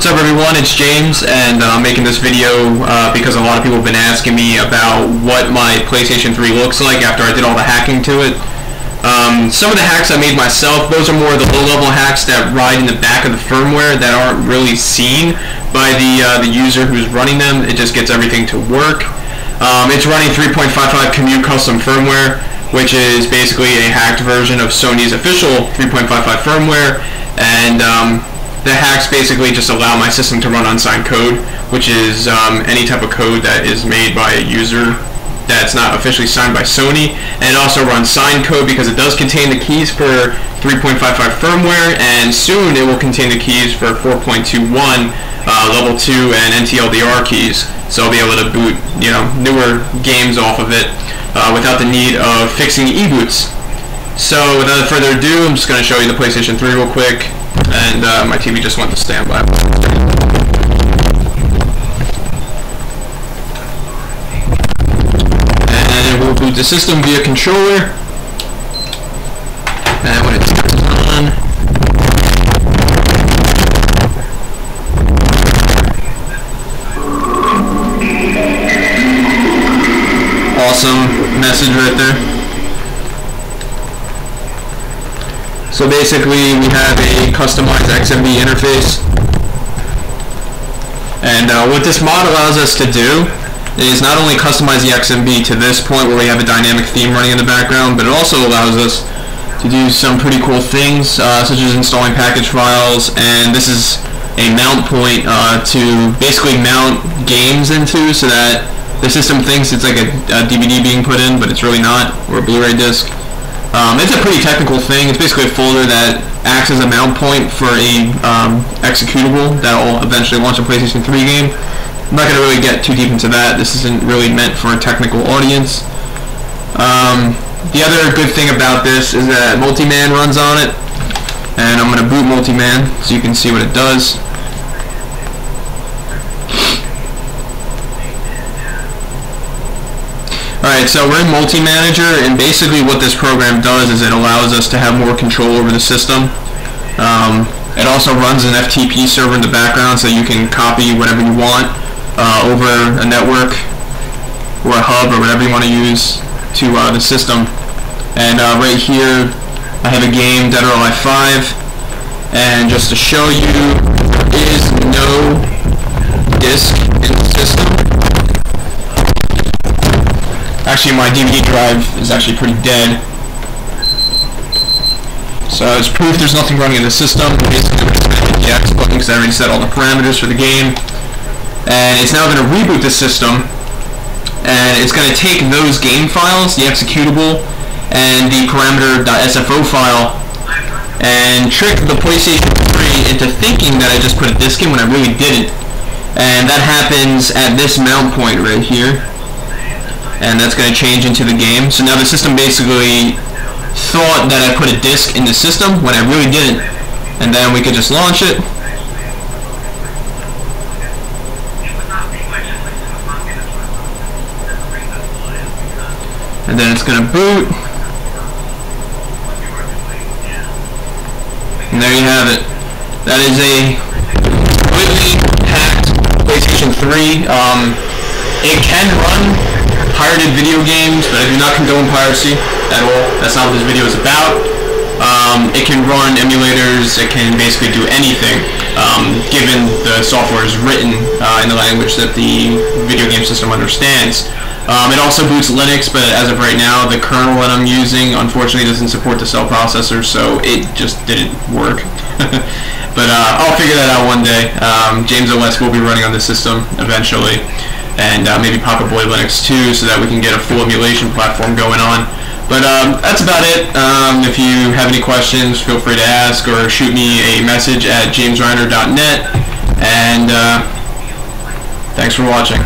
What's up everyone, it's James, and I'm making this video because a lot of people have been asking me about what my PlayStation 3 looks like after I did all the hacking to it. Some of the hacks I made myself, those are more the low-level hacks that ride in the back of the firmware that aren't really seen by the user who's running them. It just gets everything to work. It's running 3.55 Kmeaw custom firmware, which is basically a hacked version of Sony's official 3.55 firmware, and the hacks basically just allow my system to run unsigned code, which is any type of code that is made by a user that's not officially signed by Sony. And it also runs signed code because it does contain the keys for 3.55 firmware, and soon it will contain the keys for 4.21 level 2 and NTLDR keys. So I'll be able to boot, newer games off of it without the need of fixing e-boots. So without further ado, I'm just going to show you the PlayStation 3 real quick. And my TV just went to standby. And we'll boot the system via controller. And when it's on, awesome message right there. So basically we have a customized XMB interface, and what this mod allows us to do is not only customize the XMB to this point where we have a dynamic theme running in the background, but it also allows us to do some pretty cool things such as installing package files, and this is a mount point to basically mount games into, so that the system thinks it's like a DVD being put in, but it's really not, or a Blu-ray disc. It's a pretty technical thing. It's basically a folder that acts as a mount point for a executable that will eventually launch a PlayStation 3 game. I'm not going to really get too deep into that. This isn't really meant for a technical audience. The other good thing about this is that Multiman runs on it, and I'm going to boot Multiman so you can see what it does. Alright, so we're in Multi-Manager, and basically what this program does is it allows us to have more control over the system. It also runs an FTP server in the background, so you can copy whatever you want over a network or a hub or whatever you want to use to the system. And right here I have a game, Dead or Alive 5, and just to show you, there is no disk in the system. Actually, my DVD drive is actually pretty dead. So as proof there's nothing running in the system, basically I'm just going to hit the X button because I already set all the parameters for the game. And it's now going to reboot the system, and it's going to take those game files, the executable, and the parameter.sfo file, and trick the PlayStation 3 into thinking that I just put a disk in when I really didn't. And that happens at this mount point right here. And that's going to change into the game. So now the system basically thought that I put a disk in the system when I really didn't. And then we could just launch it. And then it's going to boot. And there you have it. That is a completely hacked PlayStation 3. It can run pirated video games, but I do not condone piracy at all. That's not what this video is about. It can run emulators, it can basically do anything, given the software is written in the language that the video game system understands. It also boots Linux, but as of right now, the kernel that I'm using unfortunately doesn't support the cell processor, so it just didn't work. But I'll figure that out one day. James OS will be running on the system eventually, and maybe Papa Boy Linux too, so that we can get a full emulation platform going on. But that's about it. If you have any questions, feel free to ask or shoot me a message at jamesreiner.net, and thanks for watching.